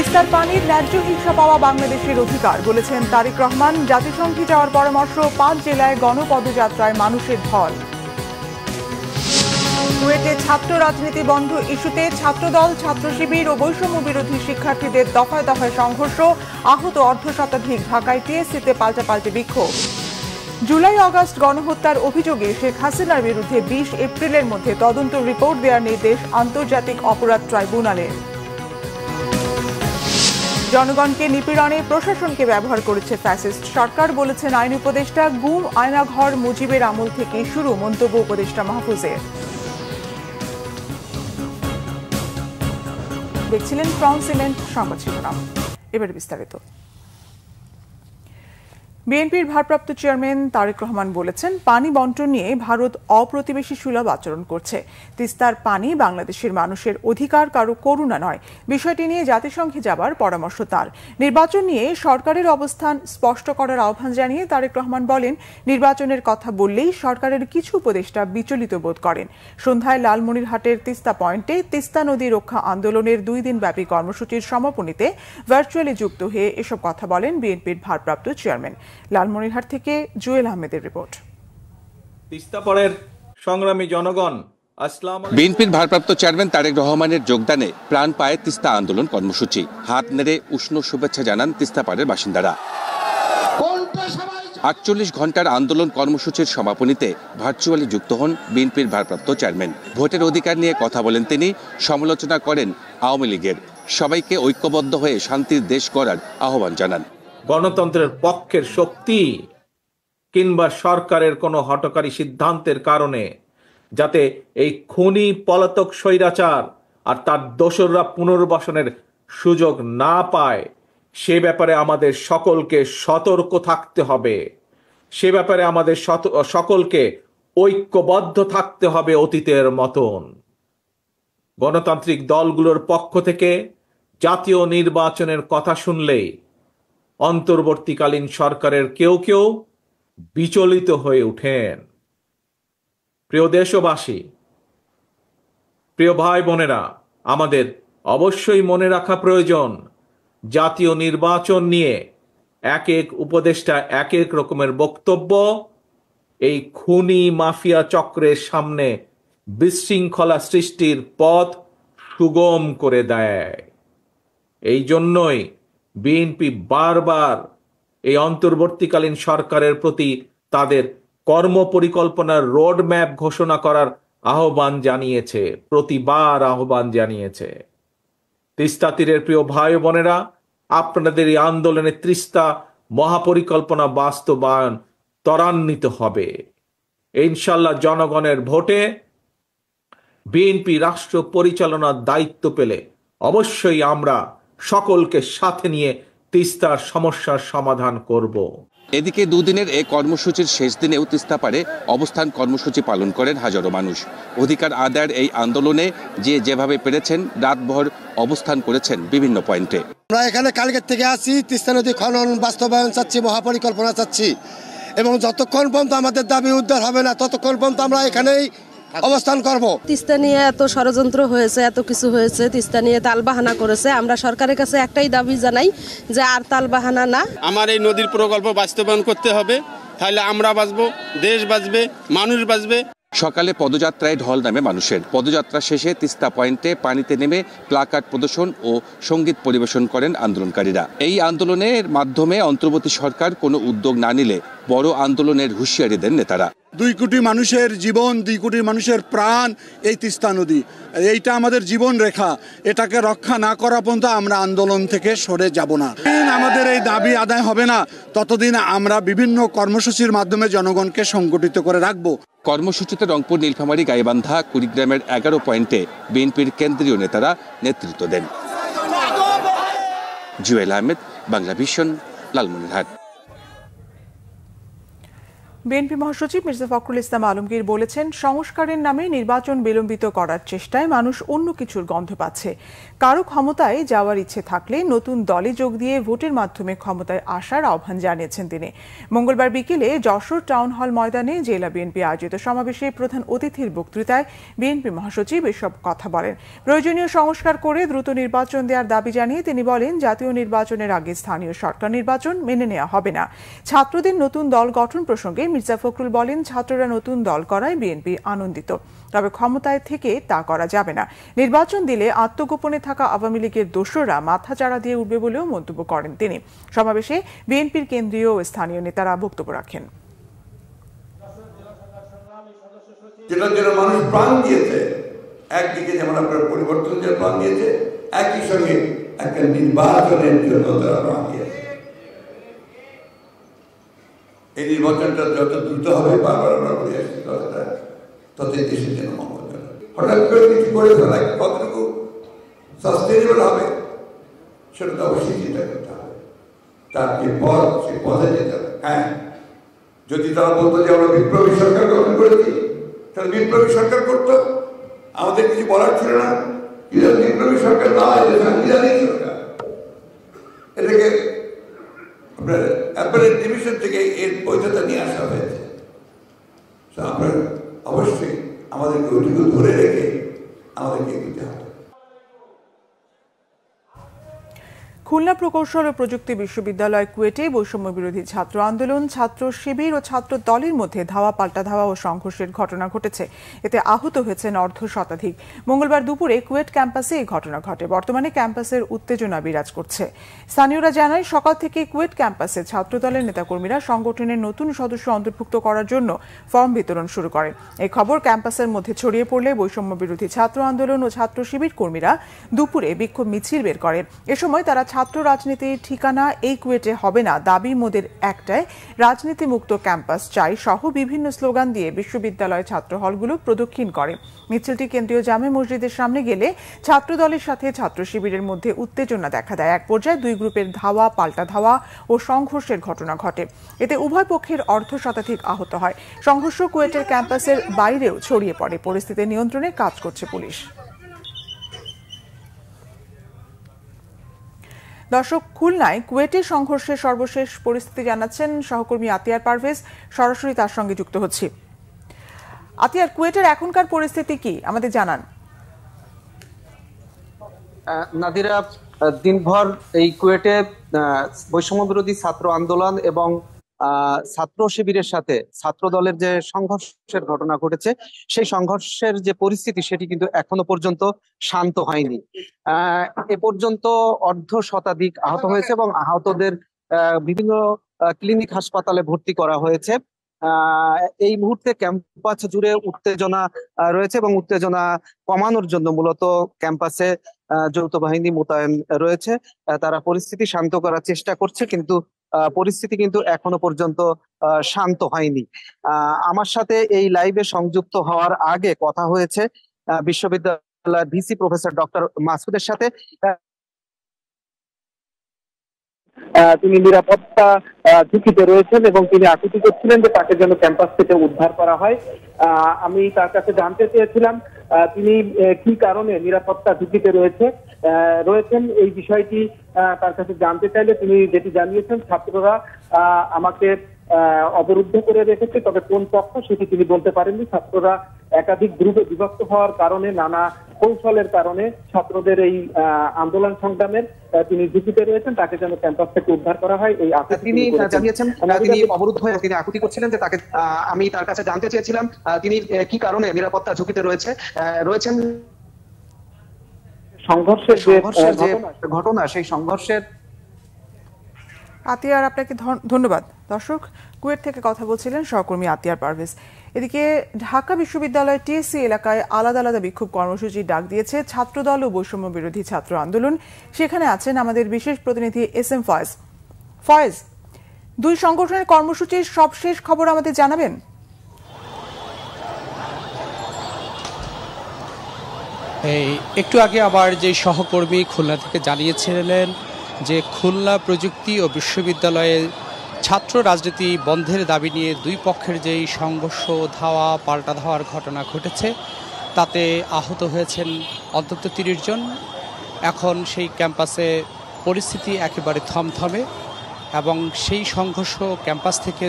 তিস্তার পানির ন্যায্য হিস্সা পাওয়া বাংলাদেশের অধিকার বলেছেন তারেক রহমান। জাতিসংঘে যাওয়ার পরামর্শ, 5 জেলায় গণপদযাত্রায় মানুষের ঢল। কুয়েটে ছাত্র রাজনীতি বন্ধ ইস্যুতে ছাত্রদল, ছাত্র শিবির ও বৈষম্য বিরোধী শিক্ষার্থীদের দফায় দফায় সংঘর্ষ, আহত অর্ধশতাধিক। ঢাকায় টিএসসিতে পাল্টাপাল্টি বিক্ষোভ। জুলাই আগস্ট গণহত্যার অভিযোগে শেখ হাসিনার বিরুদ্ধে 20 এপ্রিলের মধ্যে তদন্ত রিপোর্ট দেওয়ার নির্দেশ আন্তর্জাতিক অপরাধ ট্রাইব্যুনালের। জনগণকে নিপীড়নে প্রশাসনকে ব্যবহার করেছে ফ্যাসিস্ট সরকার বলেছেন আইন উপদেষ্টা। গুম আয়নাঘর মুজিবের আমল থেকে শুরু, মন্তব্য উপদেষ্টা মাহফুজের। দেখছিলেন ক্রাউন সিমেন্ট সংবাদ শিরোনাম, এবারে বিস্তারিত। বিএনপির ভারপ্রাপ্ত চেয়ারম্যান তারেক রহমান বলেছেন, পানি বন্টন নিয়ে ভারত অপ্রতিবেশী সুলভ আচরণ করছে। তিস্তার পানি বাংলাদেশের মানুষের অধিকার, কারো করুণা নয়। বিষয়টি নিয়ে জাতিসংঘে যাবার পরামর্শ তার। নির্বাচন নিয়ে সরকারের অবস্থান স্পষ্ট করার আহ্বান জানিয়ে তারেক রহমান বলেন, নির্বাচনের কথা বললেই সরকারের কিছু উপদেষ্টা বিচলিত বোধ করেন। সন্ধ্যায় লালমনিরহাটের তিস্তা পয়েন্টে তিস্তা নদী রক্ষা আন্দোলনের 2 দিনব্যাপী কর্মসূচির সমাপনীতে ভার্চুয়ালি যুক্ত হয়ে এসব কথা বলেন বিএনপির ভারপ্রাপ্ত চেয়ারম্যান। লালমনিরহাট থেকে জুয়েল আহমেদের রিপোর্ট। তিস্তাপাড়ের সংগ্রামী জনগণ, বিএনপির ভারপ্রাপ্ত চেয়ারম্যান তারেক রহমানের যোগদানে প্রাণ পায় তিস্তা আন্দোলন কর্মসূচি। হাত নেড়ে উষ্ণ শুভেচ্ছা জানান তিস্তাপাড়ের বাসিন্দারা। 48 ঘন্টার আন্দোলন কর্মসূচির সমাপনীতে ভার্চুয়ালি যুক্ত হন বিএনপির ভারপ্রাপ্ত চেয়ারম্যান। ভোটের অধিকার নিয়ে কথা বলেন তিনি, সমালোচনা করেন আওয়ামী লীগের। সবাইকে ঐক্যবদ্ধ হয়ে শান্তির দেশ গড়ার আহ্বান জানান। গণতন্ত্রের পক্ষের শক্তি কিংবা সরকারের কোনো হঠকারী সিদ্ধান্তের কারণে যাতে এই খুনি পলাতক স্বৈরাচার আর তার দোসররা পুনর্বাসনের সুযোগ না পায়, সে ব্যাপারে আমাদের সকলকে সতর্ক থাকতে হবে। সে ব্যাপারে আমাদের সকলকে ঐক্যবদ্ধ থাকতে হবে অতীতের মতন। গণতান্ত্রিক দলগুলোর পক্ষ থেকে জাতীয় নির্বাচনের কথা শুনলেই অন্তর্বর্তীকালীন সরকারের কেউ কেউ বিচলিত হয়ে ওঠেন। প্রিয় দেশবাসী, প্রিয় ভাই বোনেরা, আমাদের অবশ্যই মনে রাখা প্রয়োজন, জাতীয় নির্বাচন নিয়ে এক এক উপদেষ্টা এক এক রকমের বক্তব্য এই খুনি মাফিয়া চক্রের সামনে বিশৃঙ্খলা সৃষ্টির পথ সুগম করে দেয়। এই জন্যই বিএনপি বারবার এই অন্তর্বর্তীকালীন সরকারের প্রতি তাদের কর্মপরিকল্পনার রোডম্যাপ ঘোষণা করার আহ্বান জানিয়েছে, প্রতিবার আহ্বান জানিয়েছে। তিস্তা তীরের প্রিয় ভাই বোনেরা, আপনাদের এই আন্দোলনে তিস্তা মহাপরিকল্পনা বাস্তবায়ন ত্বরান্বিত হবে ইনশাল্লাহ। জনগণের ভোটে বিএনপি রাষ্ট্র পরিচালনার দায়িত্ব পেলে অবশ্যই আমরা সকলকে সাথে নিয়ে তিস্তার সমস্যার সমাধান করব। এদিকে 2 দিনের এই কর্মসূচির শেষ দিনেও তিস্তাপাড়ে অবস্থান কর্মসূচি পালন করেন হাজারো মানুষ। অধিকার আদায়ের এই আন্দোলনে যেভাবে পেরেছেন রাতভর অবস্থান করেছেন বিভিন্ন পয়েন্টে। আমরা এখানে কালকের থেকে আসি, তিস্তা নদী খনন বাস্তবায়ন চাচ্ছি, মহাপরিকল্পনা চাচ্ছি, এবং যতক্ষণ পর্যন্ত আমাদের দাবি উদ্ধার হবে না ততক্ষণ পর্যন্ত আমরা এখানেই অবস্থান করব। তিস্তা নিয়ে এত ষড়যন্ত্র হয়েছে, এত কিছু হয়েছে, তিস্তা নিয়ে তালবাহানা করেছে। আমরা সরকারের কাছে একটাই দাবি জানাই যে আর তালবাহানা না। আমার এই নদীর প্রকল্প বাস্তবায়ন করতে হবে, তাহলে আমরা বাঁচবো, দেশ বাঁচবে, মানুষ বাঁচবে। সকালে পদযাত্রায় ঢল নামে মানুষের। পদযাত্রা শেষে তিস্তা পয়েন্টে পানিতে নেমে প্লাকার্ড প্রদর্শন ও সঙ্গীত পরিবেশন করেন আন্দোলনকারীরা। এই আন্দোলনের মাধ্যমে অন্তর্বর্তী সরকার কোনো উদ্যোগ না নিলে বড় আন্দোলনের হুঁশিয়ারি দেন নেতারা। 2 কোটি মানুষের জীবন, 2 কোটি মানুষের প্রাণ এই তিস্তা নদী, এইটা আমাদের জীবন রেখা। এটাকে রক্ষা না করা পর্যন্ত আমরা আন্দোলন থেকে সরে যাব না। আমাদের এই দাবি আদায় হবে না ততদিন আমরা বিভিন্ন কর্মসূচির মাধ্যমে জনগণকে সংগঠিত করে রাখবো। কর্মসূচিতে রংপুর, নীলফামারী, গাইবান্ধা, কুড়িগ্রামের 11 পয়েন্টে বিএনপির কেন্দ্রীয় নেতারা নেতৃত্ব দেন। জুয়েল আহমেদ, বাংলা ভিশন, লালমনিরহাট। বিএনপি মহাসচিব মির্জা ফখরুল ইসলাম আলমগীর বলেছেন, সংস্কারের নামে নির্বাচন বিলম্বিত করার চেষ্টায় মানুষ অন্য কিছুর গন্ধ পাচ্ছে। কারো ক্ষমতায় যাওয়ার ইচ্ছে থাকলে নতুন দলে যোগ দিয়ে ভোটের মাধ্যমে ক্ষমতায় আসার আহ্বান জানিয়েছেন তিনি। মঙ্গলবার বিকেলে যশোর টাউন হল ময়দানে জেলা বিএনপি আয়োজিত সমাবেশে প্রধান অতিথির বক্তৃতায় বিএনপি মহাসচিব এসব কথা বলেন। প্রয়োজনীয় সংস্কার করে দ্রুত নির্বাচন দেওয়ার দাবি জানিয়ে তিনি বলেন, জাতীয় নির্বাচনের আগে স্থানীয় সরকার নির্বাচন মেনে নেওয়া হবে না। ছাত্রদের নতুন দল গঠন প্রসঙ্গে মির্জা ফখরুল বলেন, ছাত্ররা নতুন দল করায় বিএনপি আনন্দিত, তবে ক্ষমতায় থেকে তা করা যাবে না। নির্বাচন দিলে আত্মগোপনে থাকা আওয়ামী লীগের দোসররা মাথা চাড়া দিয়ে উঠবে বলেও মন্তব্য করেন তিনি। সমাবেশে বিএনপির কেন্দ্রীয় ও স্থানীয় নেতারা বক্তব্য রাখেন। যেটার জন্য মানুষ প্রাণ দিয়েছে, একদিকে যেমন আপনার পরিবর্তনের প্রাণ দিয়েছে, একই সঙ্গে একটা নির্বাচনের জন্য তারা প্রাণ দিয়েছে। এই নির্বাচনটা যত দ্রুত হবে, বারবার আমরা বলে আসছি, ততই দেশের জন্য মঙ্গলজনক। হঠাৎ করে কিছু করে ফেলা কতটুকু সাস্টেনেবল হবে সেটা তো অবশ্যই চিন্তা করতে হবে। তার যে পথ, সে পথে যেতে হবে। হ্যাঁ, যদি তারা বলতো যে আমরা বিপ্লবী সরকার গঠন করেছি, তাহলে বিপ্লবী সরকার করতো, আমাদের কিছু বলার ছিল না। বিপ্লবী সরকার নয়, সাংবিধানিক সরকার। এটাকে আপনার অ্যাপারেন্ট ডিভিশন থেকে এর বৈধতা নিয়ে আসা হয়েছে। আপনার অবশ্যই আমাদেরকে ওইটুকু ধরে রেখে আমাদেরকে এগোতে হবে। খুলনা প্রকৌশল ও প্রযুক্তি বিশ্ববিদ্যালয় কুয়েটে বৈষম্য বিরোধী ছাত্র আন্দোলন, ছাত্র শিবির ও ছাত্র দলের মধ্যে ধাওয়া পাল্টা ধাওয়া ও সংঘর্ষের ঘটনা ঘটেছে। এতে আহত হয়েছেন অর্ধ শতাধিক। মঙ্গলবার দুপুরে কুয়েট ক্যাম্পাসে এই ঘটনা ঘটে। বর্তমানে ক্যাম্পাসের উত্তেজনা বিরাজ করছে। স্থানীয়রা জানায়, সকাল থেকে কুয়েট ক্যাম্পাসে ছাত্রদলের নেতাকর্মীরা সংগঠনের নতুন সদস্য অন্তর্ভুক্ত করার জন্য ফর্ম বিতরণ শুরু করে। এই খবর ক্যাম্পাসের মধ্যে ছড়িয়ে পড়লে বৈষম্য বিরোধী ছাত্র আন্দোলন ও ছাত্র শিবির কর্মীরা দুপুরে বিক্ষোভ মিছিল বের করে। এ সময় তারা ছাত্র রাজনীতির ঠিকানা এই কুয়েটে হবে না, দাবি মোদের একটাই, রাজনীতি মুক্ত ক্যাম্পাস চাই সহ বিভিন্ন স্লোগান দিয়ে বিশ্ববিদ্যালয় ছাত্র হলগুলো প্রদক্ষিণ করে। মিছিলটি কেন্দ্রীয় জামে মসজিদের সামনে গেলে ছাত্র দলের সাথে ছাত্র শিবিরের মধ্যে উত্তেজনা দেখা দেয়। এক পর্যায়ে দুই গ্রুপের ধাওয়া পাল্টা ধাওয়া ও সংঘর্ষের ঘটনা ঘটে। এতে উভয় পক্ষের অর্ধ শতাধিক আহত হয়। সংঘর্ষ কুয়েটের ক্যাম্পাসের বাইরেও ছড়িয়ে পড়ে। পরিস্থিতি নিয়ন্ত্রণে কাজ করছে পুলিশ। দর্শক, খুলনায় কুয়েটের সংঘর্ষের সর্বশেষ পরিস্থিতি জানাচ্ছেন সহকর্মী আতিয়ার পারভেজ। সরাসরি তার সঙ্গে যুক্ত হচ্ছি। আতিয়ার, কুয়েটের এখনকার পরিস্থিতি কি আমাদের জানান। নাদিরা, দিনভর এই কুয়েটে বৈষম্য বিরোধী ছাত্র আন্দোলন এবং ছাত্র শিবিরের সাথে ছাত্র দলের যে সংঘর্ষের ঘটনা ঘটেছে, সেই সংঘর্ষের যে পরিস্থিতি সেটি কিন্তু এখনো পর্যন্ত শান্ত হয়নি। এ পর্যন্ত অর্ধ শতাধিক আহত হয়েছে এবং আহতদের বিভিন্ন ক্লিনিক হাসপাতালে ভর্তি করা হয়েছে। এই মুহূর্তে ক্যাম্পাস জুড়ে উত্তেজনা রয়েছে এবং উত্তেজনা কমানোর জন্য মূলত ক্যাম্পাসে যৌথ বাহিনী মোতায়েন রয়েছে। তারা পরিস্থিতি শান্ত করার চেষ্টা করছে, কিন্তু পরিস্থিতি কিন্তু এখনো পর্যন্ত শান্ত হয়নি। আমার সাথে এই লাইভে সংযুক্ত হওয়ার আগে কথা হয়েছে বিশ্ববিদ্যালয়ের ভিসি প্রফেসর ডক্টর মাসুদের সাথে। তিনি নিরাপত্তা ঝুঁকিতে রয়েছেন এবং তিনি আকুতি করছিলেন যে তাকে যেন ক্যাম্পাস থেকে উদ্ধার করা হয়। আমি তার কাছে জানতে চেয়েছিলাম তিনি কি কারণে নিরাপত্তা ঝুঁকিতে রয়েছেন এই বিষয়টি তার কাছে জানতে চাইলে তিনি যেটি জানিয়েছেন, ছাত্ররা আমাকে অবরুদ্ধ করে রেখেছে, তবে কোন পক্ষ সেটি তিনি বলতে পারেননি। ছাত্ররা একাধিক গ্রুপে বিভক্ত হওয়ার কারণে, নানা কৌশলের কারণে ছাত্রদের এই আন্দোলন সংগ্রামের তিনি ঝুঁকিতে রয়েছেন, তাকে যেন ক্যাম্পাস থেকে উদ্ধার করা হয় এই তিনি জানিয়েছেন। তিনি অবরুদ্ধ হয়ে তিনি আকুতি করছিলেন যে তাকে, আমি তার কাছে জানতে চেয়েছিলাম তিনি কি কারণে নিরাপত্তা ঝুঁকিতে রয়েছেন। সংঘর্ষের যে ঘটনা, সেই সংঘর্ষের। আতিয়ার, আপনাকে ধন্যবাদ। দর্শক, কুয়েট থেকে কথা বলছিলেন সহকর্মী আতিয়ার পারভেজ। এদিকে ঢাকা বিশ্ববিদ্যালয় টিএসসি এলাকায় আলাদা আলাদা বিক্ষোভ কর্মসূচির ডাক দিয়েছে ছাত্রদল ও বৈষম্য বিরোধী ছাত্র আন্দোলন। সেখানে আছেন আমাদের বিশেষ প্রতিনিধি SM ফয়েজ। ফয়েজ, দুই সংগঠনের কর্মসূচির সবশেষ খবর আমাদের জানাবেন। একটু আগে আমার যে সহকর্মী খুলনা থেকে জানিয়েছিলেন যে খুলনা প্রযুক্তি ও বিশ্ববিদ্যালয়ের ছাত্র রাজনীতি বন্ধের দাবি নিয়ে দুই পক্ষের যেই সংঘর্ষ ধাওয়া পাল্টা ধাওয়ার ঘটনা ঘটেছে তাতে আহত হয়েছেন অন্তত ৩০ জন। এখন সেই ক্যাম্পাসে পরিস্থিতি একেবারে থমথমে এবং সেই সংঘর্ষ ক্যাম্পাস থেকে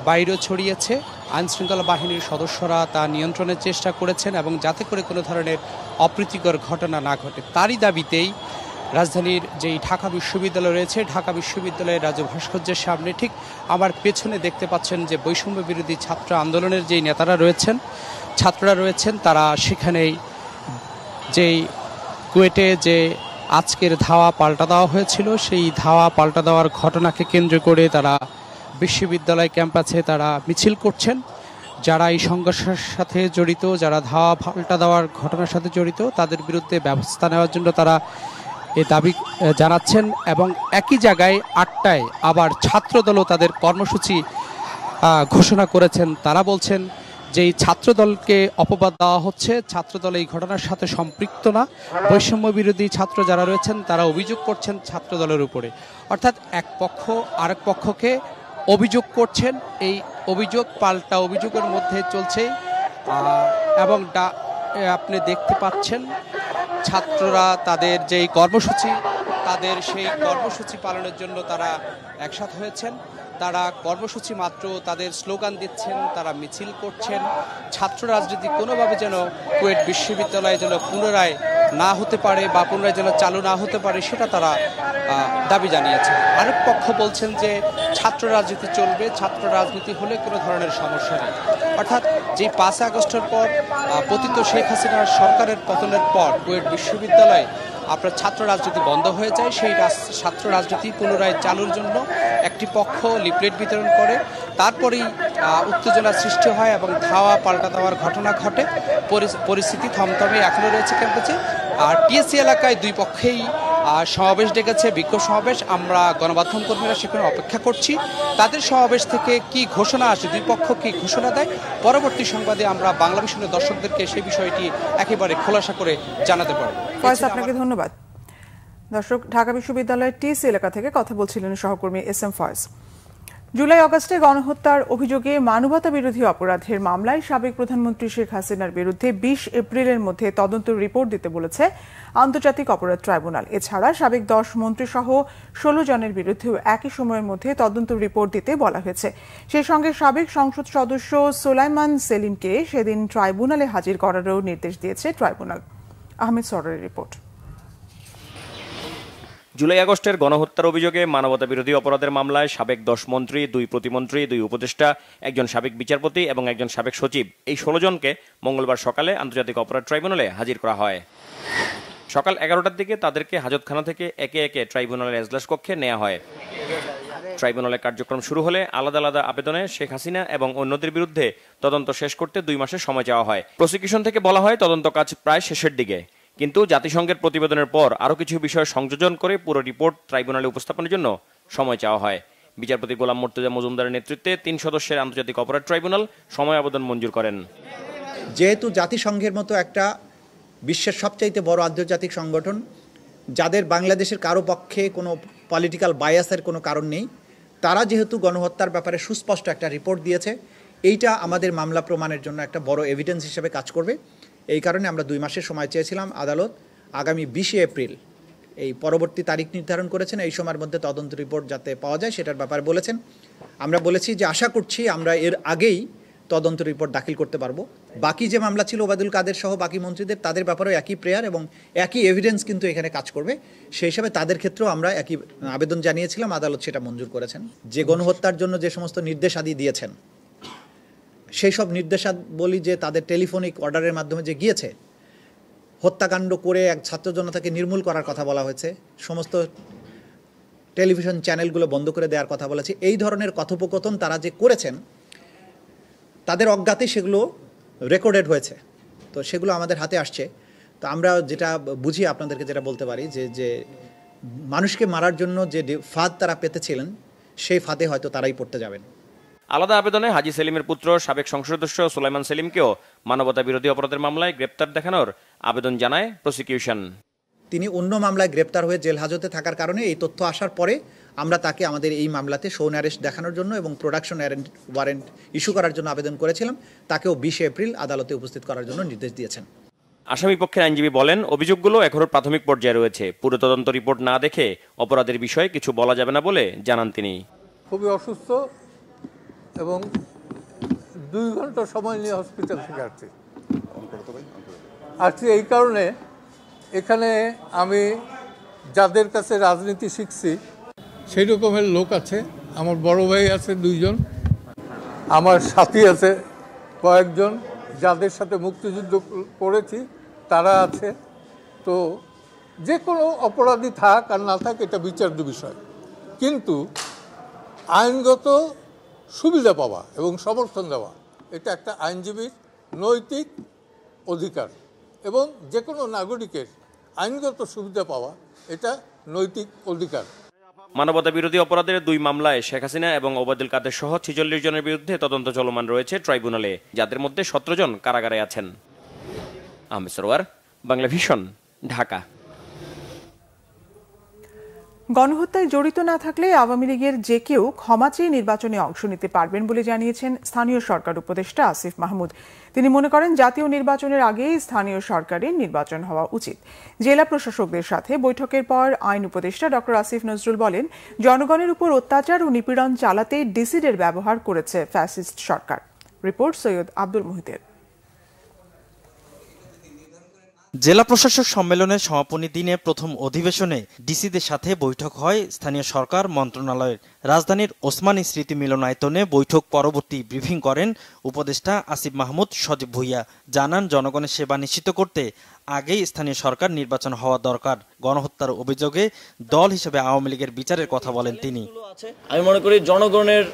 বাইরেও ছড়িয়েছে। আইনশৃঙ্খলা বাহিনীর সদস্যরা তা নিয়ন্ত্রণের চেষ্টা করেছেন এবং যাতে করে কোনো ধরনের অপ্রীতিকর ঘটনা না ঘটে তারই দাবিতেই রাজধানীর যেই ঢাকা বিশ্ববিদ্যালয় রয়েছে, ঢাকা বিশ্ববিদ্যালয়ের রাজু ভাস্কর্যের সামনে ঠিক আমার পেছনে দেখতে পাচ্ছেন যে বৈষম্য বিরোধী ছাত্র আন্দোলনের যেই নেতারা রয়েছেন, ছাত্ররা রয়েছেন, তারা সেখানেই যেই কুয়েটে যে আজকের ধাওয়া পাল্টা দেওয়া হয়েছিল সেই ধাওয়া পাল্টা দেওয়ার ঘটনাকে কেন্দ্র করে তারা বিশ্ববিদ্যালয় ক্যাম্পাসে তারা মিছিল করছেন। যারা এই সংঘর্ষের সাথে জড়িত, যারা ধাওয়া পাল্টা দেওয়ার ঘটনার সাথে জড়িত, তাদের বিরুদ্ধে ব্যবস্থা নেওয়ার জন্য তারা এ দাবি জানাচ্ছেন। এবং একই জায়গায় ৮টায় আবার ছাত্রদলও তাদের কর্মসূচি ঘোষণা করেছেন। তারা বলছেন যে এই ছাত্রদলকে অপবাদ দেওয়া হচ্ছে, ছাত্রদল এই ঘটনার সাথে সম্পৃক্ত না। বৈষম্য বিরোধী ছাত্র যারা রয়েছেন তারা অভিযোগ করছেন ছাত্রদলের উপরে, অর্থাৎ এক পক্ষ আরেক পক্ষকে অভিযোগ করছেন। এই অভিযোগ পাল্টা অভিযোগের মধ্যে চলছে এবং আপনি দেখতে পাচ্ছেন ছাত্ররা তাদের যেই কর্মসূচি, তাদের সেই কর্মসূচি পালনের জন্য তারা একসাথ হয়েছেন। তারা কর্মসূচি মাত্র তাদের স্লোগান দিচ্ছেন, তারা মিছিল করছেন। ছাত্র রাজনীতি কোনোভাবে যেন কুয়েট বিশ্ববিদ্যালয়ে যেন পুনরায় না হতে পারে বা পুনরায় যেন চালু না হতে পারে সেটা তারা দাবি জানিয়েছেন। আরেক পক্ষ বলছেন যে ছাত্র রাজনীতি চলবে, ছাত্র রাজনীতি হলে কোনো ধরনের সমস্যা নেই। অর্থাৎ যেই ৫ আগস্টের পর পতিত শেখ হাসিনার সরকারের পতনের পর কুয়েট বিশ্ববিদ্যালয়ে আপনার ছাত্র রাজনীতি বন্ধ হয়ে যায়, সেই ছাত্র রাজনীতি পুনরায় চালুর জন্য একটি পক্ষ লিফলেট বিতরণ করে, তারপরেই উত্তেজনার সৃষ্টি হয় এবং ধাওয়া পাল্টা দেওয়ার ঘটনা ঘটে। পরিস্থিতি থমথমে এখনও রয়েছে ক্যাম্পাসে। আর টিএসসি এলাকায় দুই পক্ষেই সমাবেশ ডেকেছে, বিক্ষোভ সমাবেশ। আমরা গণমাধ্যম কর্মীরা সেখানে অপেক্ষা করছি তাদের সমাবেশ থেকে কি ঘোষণা আসে, দুই পক্ষ কি ঘোষণা দেয়। পরবর্তী সংবাদে আমরা বাংলা ভিশনের দর্শকদেরকে সেই বিষয়টি একেবারে খোলাসা করে জানাতে পারব। আপনাকে ধন্যবাদ। দর্শক, ঢাকা বিশ্ববিদ্যালয়ের টিএসসি এলাকা থেকে কথা বলছিলেন সহকর্মী SM ফয়েজ। জুলাই আগস্টে গণহত্যার অভিযোগে মানবতা বিরোধী অপরাধের মামলায় সাবেক প্রধানমন্ত্রী শেখ হাসিনার বিরুদ্ধে ২০ এপ্রিলের মধ্যে তদন্ত রিপোর্ট দিতে বলেছে আন্তর্জাতিক অপরাধ ট্রাইব্যুনাল। এছাড়া সাবেক ১০ মন্ত্রী সহ ১৬ জনের বিরুদ্ধেও একই সময়ের মধ্যে তদন্ত রিপোর্ট দিতে বলা হয়েছে। সেই সঙ্গে সাবেক সংসদ সদস্য সোলাইমান সেলিমকে সেদিন ট্রাইব্যুনালে হাজির করারও নির্দেশ দিয়েছে ট্রাইব্যুনাল। আহমেদ সরোয়ারের রিপোর্ট। জুলাই আগস্টের গণহত্যার অভিযোগে মানবতা বিরোধী অপরাধের মামলায় সাবেক ১০ মন্ত্রী, ২ প্রতিমন্ত্রী, ২ উপদেষ্টা, একজন সাবেক বিচারপতি এবং একজন সাবেক সচিব, এই ১৬ জনকে মঙ্গলবার সকালে আন্তর্জাতিক অপরাধ ট্রাইব্যুনালে হাজির করা হয়। সকাল ১১টার দিকে তাদেরকে হাজতখানা থেকে একে একে ট্রাইব্যুনালের এজলাস কক্ষে নেওয়া হয়। ট্রাইব্যুনালের কার্যক্রম শুরু হলে আলাদা আলাদা আবেদনে শেখ হাসিনা এবং অন্যদের বিরুদ্ধে তদন্ত শেষ করতে 2 মাসের সময় চাওয়া হয়। প্রসিকিউশন থেকে বলা হয় তদন্ত কাজ প্রায় শেষের দিকে, কিন্তু জাতিসংঘের প্রতিবেদনের পর আরও কিছু বিষয় সংযোজন করে পুরো রিপোর্ট ট্রাইব্যুনালে উপস্থাপনের জন্য সময় চাওয়া হয়। বিচারপতি গোলাম মুর্তজা মজুমদারের নেতৃত্বে ৩ সদস্যের আন্তর্জাতিক অপরাধ ট্রাইব্যুনাল সময় আবেদন মঞ্জুর করেন। যেহেতু জাতিসংঘের মতো একটা বিশ্বের সবচাইতে বড় আন্তর্জাতিক সংগঠন, যাদের বাংলাদেশের কারো পক্ষে কোনো পলিটিক্যাল বায়াসের কোনো কারণ নেই, তারা যেহেতু গণহত্যার ব্যাপারে সুস্পষ্ট একটা রিপোর্ট দিয়েছে, এইটা আমাদের মামলা প্রমাণের জন্য একটা বড় এভিডেন্স হিসেবে কাজ করবে। এই কারণে আমরা 2 মাসের সময় চেয়েছিলাম। আদালত আগামী 20 এপ্রিল এই পরবর্তী তারিখ নির্ধারণ করেছেন, এই সময়ের মধ্যে তদন্ত রিপোর্ট যাতে পাওয়া যায় সেটার ব্যাপারে বলেছেন। আমরা বলেছি যে আশা করছি আমরা এর আগেই তদন্ত রিপোর্ট দাখিল করতে পারবো। বাকি যে মামলা ছিল ওবায়দুল কাদের সহ বাকি মন্ত্রীদের, তাদের ব্যাপারেও একই প্রেয়ার এবং একই এভিডেন্স কিন্তু এখানে কাজ করবে। সেই হিসাবে তাদের ক্ষেত্রেও আমরা একই আবেদন জানিয়েছিলাম, আদালত সেটা মঞ্জুর করেছেন। যে গণহত্যার জন্য যে সমস্ত নির্দেশাদি দিয়েছেন, সেই সব নির্দেশাবলী যে তাদের টেলিফোনিক অর্ডারের মাধ্যমে যে গিয়েছে, হত্যাকাণ্ড করে এক ছাত্র জনতাকে নির্মূল করার কথা বলা হয়েছে, সমস্ত টেলিভিশন চ্যানেলগুলো বন্ধ করে দেওয়ার কথা বলেছে, এই ধরনের কথোপকথন তারা যে করেছেন তাদের অজ্ঞাতে সেগুলো রেকর্ডেড হয়েছে। তো সেগুলো আমাদের হাতে আসছে। তো আমরা যেটা বুঝি আপনাদেরকে যেটা বলতে পারি যে মানুষকে মারার জন্য যে ফাঁদ তারা পেতেছিলেন, সেই ফাঁদে হয়তো তারাই পড়তে যাবেন। আলাদা আবেদনে হাজী সেলিমের পুত্র সাবেক সংসদ সদস্য সোলাইমান সেলিমকেও মানবতা বিরোধী অপরাধের মামলায় গ্রেপ্তার দেখানোর আবেদন জানায় প্রসিকিউশন। তিনি অন্য মামলায় গ্রেপ্তার হয়ে জেল হাজতে থাকার কারণে এই তথ্য আসার পরে আমরা তাকে আমাদের এই মামলাতে শোন অ্যারেস্ট দেখানোর জন্য এবং প্রোডাকশন ওয়ারেন্ট ইস্যু করার জন্য আবেদন করেছিলাম। তাকেও 20 এপ্রিল আদালতে উপস্থিত করার জন্য নির্দেশ দিয়েছেন। আসামি পক্ষের আইনজীবী বলেন, অভিযোগগুলো এখনো প্রাথমিক পর্যায়ে রয়েছে। পুরো তদন্ত রিপোর্ট না দেখে অপরাধের বিষয়ে কিছু বলা যাবে না বলে জানান তিনি। খুবই অসুস্থ এবং 2 ঘন্টা সময় নিয়ে হসপিটাল থেকে আসছি এই কারণে এখানে আমি যাদের কাছে রাজনীতি শিখছি সেই রকমের লোক আছে। আমার বড় ভাই আছে 2 জন, আমার সাথী আছে কয়েকজন, যাদের সাথে মুক্তিযুদ্ধ করেছি তারা আছে। তো যে কোনো অপরাধী থাক আর না থাক এটা বিচার্য বিষয়, কিন্তু আইনগত সুবিধা পাওয়া এবং সমর্থন দেওয়া এটা একটা আইনজীবীর নৈতিক অধিকার, এবং যে কোনো নাগরিকের আইনগত সুবিধা পাওয়া এটা নৈতিক অধিকার। মানবতা বিরোধী অপরাধের 2 মামলায় শেখ হাসিনা এবং ওবায়দুল কাদের সহ 46 জনের বিরুদ্ধে তদন্ত চলমান রয়েছে ট্রাইব্যুনালে, যাদের মধ্যে 17 জন কারাগারে আছেন। আহমেদ সরওয়ার, বাংলা ভিশন, ঢাকা। গণহত্যায় জড়িত না থাকলে আওয়ামী লীগের যে কেউ ক্ষমা চেয়ে নির্বাচনে অংশ নিতে পারবেন বলে জানিয়েছেন স্থানীয় সরকার উপদেষ্টা আসিফ মাহমুদ। তিনি মনে করেন জাতীয় নির্বাচনের আগে স্থানীয় সরকারের নির্বাচন হওয়া উচিত। জেলা প্রশাসকদের সাথে বৈঠকের পর আইন উপদেষ্টা ডক্টর আসিফ নজরুল বলেন, জনগণের উপর অত্যাচার ও নিপীড়ন চালাতে ডিসিডের ব্যবহার করেছে ফ্যাসিস্ট সরকার। রিপোর্ট সৈয়দ আব্দুল মুহিতের। জেলা প্রশাসক সম্মেলনের সমাপনী দিনে প্রথম অধিবেশনে ডিসিদের সাথে বৈঠক হয় স্থানীয় সরকার মন্ত্রণালয়ের। রাজধানীর ওসমানী স্মৃতি মিলনায়তনে বৈঠক পরবর্তী ব্রিফিং করেন উপদেষ্টা আসিফ মাহমুদ সজীব ভুইয়া। জানান, জনগণের সেবা নিশ্চিত করতে আগেই স্থানীয় সরকার নির্বাচন হওয়া দরকার। গণহত্যার অভিযোগে দল হিসেবে আওয়ামী লীগের বিচারের কথা বলেন তিনি। আমি মনে করি জনগণের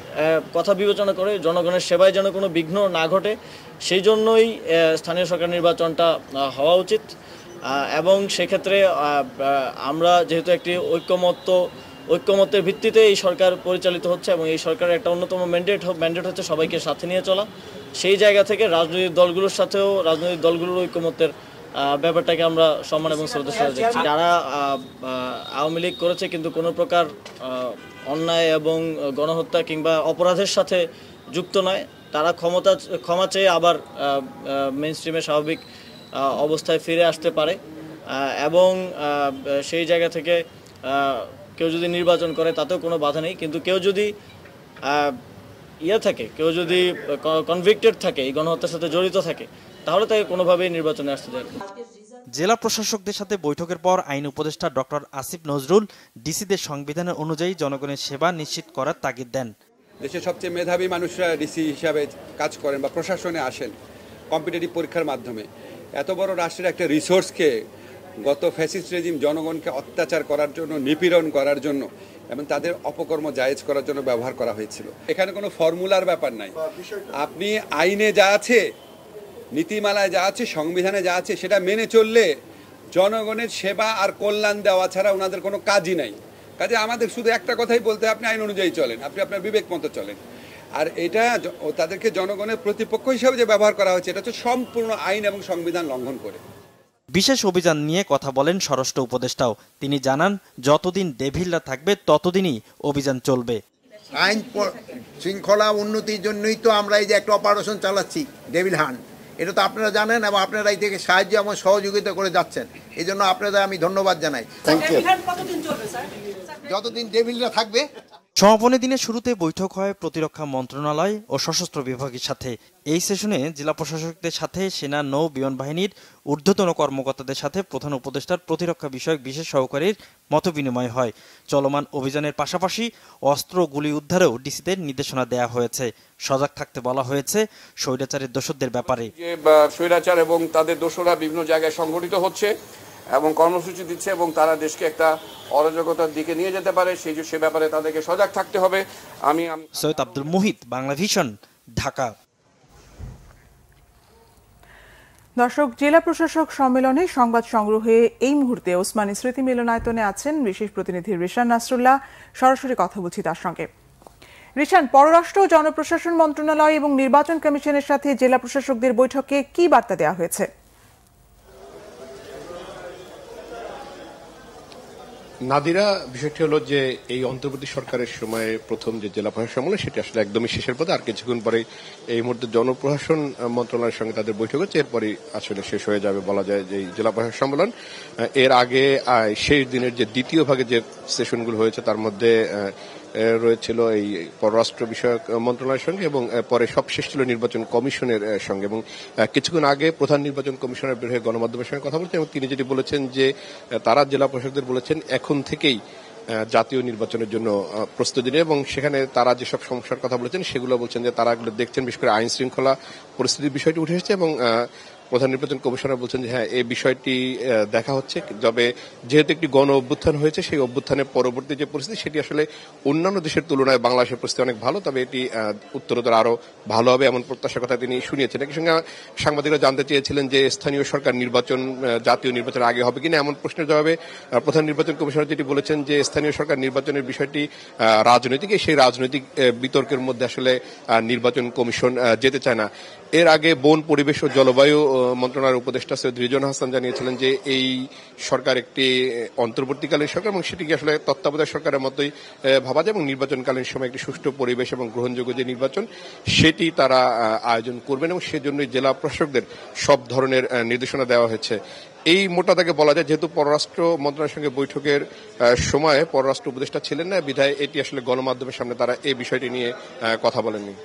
কথা বিবেচনা করে জনগণের সেবায় যেন কোনো বিঘ্ন না ঘটে, সেই জন্যই স্থানীয় সরকার নির্বাচনটা হওয়া উচিত। এবং সেক্ষেত্রে আমরা যেহেতু একটি ঐক্যমত্যের ভিত্তিতে এই সরকার পরিচালিত হচ্ছে এবং এই সরকারের একটা অন্যতম ম্যান্ডেট হচ্ছে সবাইকে সাথে নিয়ে চলা, সেই জায়গা থেকে রাজনৈতিক দলগুলোর সাথেও রাজনৈতিক দলগুলোর ঐক্যমত্যের ব্যাপারটাকে আমরা সম্মান এবং শ্রদ্ধার সাথে দেখছি। যারা আওয়ামী লীগ করেছে কিন্তু কোনো প্রকার অন্যায় এবং গণহত্যা কিংবা অপরাধের সাথে যুক্ত নয়, তারা ক্ষমা চেয়ে আবার মেইন স্ট্রিমে স্বাভাবিক অবস্থায় ফিরে আসতে পারে। এবং সেই জায়গা থেকে কেউ যদি নির্বাচন করে তাতেও কোনো বাধা নেই, কিন্তু কেউ যদি কেউ যদি কনভিক্টেড থাকে, এই গণহত্যার সাথে জড়িত থাকে, তাহলে তাকে কোনোভাবেই নির্বাচনে আসতে দেয় না। জেলা প্রশাসকদের সাথে বৈঠকের পর আইন উপদেষ্টা ডক্টর আসিফ নজরুল ডিসিদের সংবিধানের অনুযায়ী জনগণের সেবা নিশ্চিত করার তাগিদ দেন। দেশের সবচেয়ে মেধাবী মানুষরা ডিসি হিসাবে কাজ করেন বা প্রশাসনে আসেন কম্পিটিটিভ পরীক্ষার মাধ্যমে। এত বড় রাষ্ট্রের একটা রিসোর্সকে গত ফ্যাসিস্ট রেজিম জনগণকে অত্যাচার করার জন্য, নিপীড়ন করার জন্য এবং তাদের অপকর্ম জায়েজ করার জন্য ব্যবহার করা হয়েছিল। এখানে কোনো ফর্মুলার ব্যাপার নাই। আপনি আইনে যা আছে, নীতিমালায় যা আছে, সংবিধানে যা আছে সেটা মেনে চললে জনগণের সেবা আর কল্যাণ দেওয়া ছাড়া ওনাদের কোনো কাজই নাই। কাজে আমাদের শুধু একটা কথাই বলতে, আপনি আইন অনুযায়ী চলেন, আপনি আপনার বিবেক মতো চলেন। আর এটা তাদেরকে জনগণের প্রতিপক্ষ হিসাবে যে ব্যবহার করা হচ্ছে, এটা হচ্ছে সম্পূর্ণ আইন এবং সংবিধান লঙ্ঘন করে। বিশেষ অভিযান নিয়ে কথা বলেন স্বরাষ্ট্র উপদেষ্টাও। তিনি জানান, যতদিন ডেভিলরা থাকবে ততদিনই অভিযান চলবে। আইন শৃঙ্খলা উন্নতির জন্যই তো আমরা এই যে একটা অপারেশন চালাচ্ছি ডেভিল হান্ট, এটা তো আপনারা জানেন এবং আপনারা এই থেকে সাহায্য এবং সহযোগিতা করে যাচ্ছেন, এই জন্য আপনাদের আমি ধন্যবাদ জানাই। যতদিন ডেভিলরা থাকবে। সমাপনী দিনের শুরুতে বৈঠক হয় প্রতিরক্ষা মন্ত্রণালয় ও সশস্ত্র বিভাগের সাথে। এই সেশনে জেলা প্রশাসকদের সাথে সেনা, নৌ, বিমান বাহিনীর ঊর্ধ্বতন কর্মকর্তাদের সাথে প্রধান উপদেষ্টার প্রতিরক্ষা বিষয়ক বিশেষ সহকারীর মতবিনিময় হয়। চলমান অভিযানের পাশাপাশি অস্ত্র, গুলি উদ্ধারেও ডিসিদের নির্দেশনা দেওয়া হয়েছে। সজাগ থাকতে বলা হয়েছে স্বৈরাচারের দোষরদের ব্যাপারে। স্বৈরাচার এবং তাদের দোষরা বিভিন্ন জায়গায় সংগঠিত হচ্ছে এবং কর্মসূচি দিচ্ছে এবং তারা দেশকে একটা অরাজকতার দিকে নিয়ে যেতে পারে, সে ব্যাপারে তাদেরকে সজাগ থাকতে হবে। আমি সৈয়দ আব্দুল মুহিত, বাংলা ভিশন, ঢাকা। দর্শক, জেলা প্রশাসক সম্মেলনে সংবাদ সংগ্রহে এই মুহূর্তে ওসমানী স্মৃতি মিলনায়তনে আছেন বিশেষ প্রতিনিধি রিশান নাসরুল্লাহ। সরাসরি কথা বলছি তার সঙ্গে। রিশান, পররাষ্ট্র, জনপ্রশাসন মন্ত্রণালয় এবং নির্বাচন কমিশনের সাথে জেলা প্রশাসকদের বৈঠকে কি বার্তা দেওয়া হয়েছে? নাদিরা, বিষয়টি হলো যে এই অন্তর্বর্তী সরকারের সময়ে প্রথম যে জেলা প্রশাসক সম্মেলন সেটি আসলে একদমই শেষের পথে। আর কিছুক্ষণ পরে এই মুহূর্তে জনপ্রশাসন মন্ত্রণালয়ের সঙ্গে তাদের বৈঠক হচ্ছে, এরপরে আসলে শেষ হয়ে যাবে বলা যায় যে জেলা প্রশাসক সম্মেলন। এর আগে শেষ দিনের যে দ্বিতীয় ভাগে যে সেশনগুলো হয়েছে তার মধ্যে রয়েছিল এই পররাষ্ট্র বিষয়ক মন্ত্রণালয়ের সঙ্গে এবং পরে সবশেষ ছিল নির্বাচন কমিশনের সঙ্গে। এবং কিছুক্ষণ আগে প্রধান নির্বাচন কমিশনার বের হয়ে গণমাধ্যমের সঙ্গে কথা বলছেন এবং তিনি যেটি বলেছেন যে তারা জেলা প্রশাসকদের বলেছেন এখন থেকেই জাতীয় নির্বাচনের জন্য প্রস্তুতি নেয় এবং সেখানে তারা যেসব সমস্যার কথা বলেছেন সেগুলো বলছেন যে তারা এগুলো দেখছেন, বিশেষ করে আইন শৃঙ্খলা পরিস্থিতির বিষয়টি উঠে এসেছে এবং প্রধান নির্বাচন কমিশনার বলছেন যে হ্যাঁ এই বিষয়টি দেখা হচ্ছে, তবে যেহেতু একটি গণ অভ্যুত্থান হয়েছে সেই অভ্যুত্থানের পরবর্তী যে পরিস্থিতি সেটি আসলে অন্যান্য দেশের তুলনায় বাংলাদেশের পরিস্থিতি অনেক ভালো, তবে এটি উত্তরোত্তর আরো ভালো হবে এমন প্রত্যাশার কথা তিনি শুনিয়েছেন। একই সঙ্গে সাংবাদিকরা জানতে চেয়েছিলেন যে স্থানীয় সরকার নির্বাচন জাতীয় নির্বাচন আগে হবে কিনা, এমন প্রশ্নের জবাবে প্রধান নির্বাচন কমিশনার যেটি বলেছেন যে স্থানীয় সরকার নির্বাচনের বিষয়টি রাজনৈতিক, সেই রাজনৈতিক বিতর্কের মধ্যে আসলে নির্বাচন কমিশন যেতে চায় না। এর আগে বন, পরিবেশ ও জলবায়ু মন্ত্রণালয়ের উপদেষ্টা সৈয়দ রিজওয়ান হাসান জানিয়েছিলেন যে এই সরকার একটি অন্তর্বর্তীকালীন সরকার এবং সেটিকে আসলে তত্ত্বাবধায়ক সরকারের মতোই ভাবা যায় এবং নির্বাচনকালীন সময় একটি সুষ্ঠু পরিবেশ এবং গ্রহণযোগ্য যে নির্বাচন সেটি তারা আয়োজন করবেন এবং সেজন্যই জেলা প্রশাসকদের সব ধরনের নির্দেশনা দেওয়া হয়েছে। এই মোটা দাগে বলা যায় যেহেতু পররাষ্ট্র মন্ত্রণালয়ের সঙ্গে বৈঠকের সময় পররাষ্ট্র উপদেষ্টা ছিলেন না, বিধায় এটি আসলে গণমাধ্যমের সামনে তারা এই বিষয়টি নিয়ে কথা বলেননি।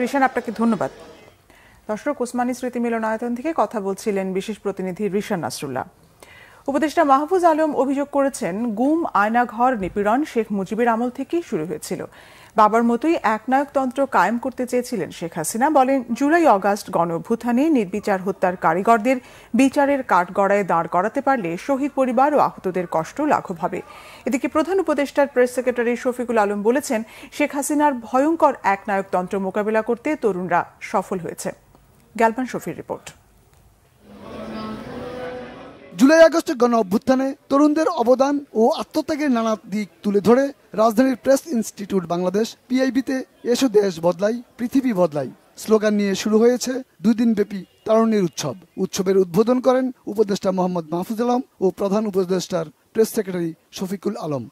ঋষান, আপনাকে ধন্যবাদ। দর্শক, ওসমানী স্মৃতি মিলনায়তন থেকে কথা বলছিলেন বিশেষ প্রতিনিধি ঋষান নাসরুল্লাহ। উপদেষ্টা মাহফুজ আলম অভিযোগ করেছেন গুম, আয়নাঘর, নিপীড়ন শেখ মুজিবের আমল থেকেই শুরু হয়েছিল। বাবার মতোই একনায়কতন্ত্র কায়েম করতে চেয়েছিলেন শেখ হাসিনা। বলেন জুলাই আগস্ট গণ অভ্যুত্থানে নির্বিচার হত্যার কারিগরদের বিচারের কাঠগড়ায় দাঁড় করাতে পারলে শহীদ পরিবার ও আহতদের কষ্ট লাঘব হবে। এদিকে প্রধান উপদেষ্টার প্রেস সেক্রেটারি শফিকুল আলম বলেছেন শেখ হাসিনার ভয়ঙ্কর একনায়কতন্ত্র মোকাবিলা করতে তরুণরা সফল হয়েছে। গ্যালবান শফির রিপোর্ট। জুলাই আগস্টের গণ অভ্যুত্থানে তরুণদের অবদান ও আত্মত্যাগের নানা দিক তুলে ধরে রাজধানীর প্রেস ইনস্টিটিউট বাংলাদেশ পিআইবিতে এসো দেশ বদলাই পৃথিবী বদলাই স্লোগান নিয়ে শুরু হয়েছে 2 দিনব্যাপী তারুণ্যের উৎসব। উৎসবের উদ্বোধন করেন উপদেষ্টা মোহাম্মদ মাহফুজ আলম ও প্রধান উপদেষ্টার প্রেস সেক্রেটারি শফিকুল আলম।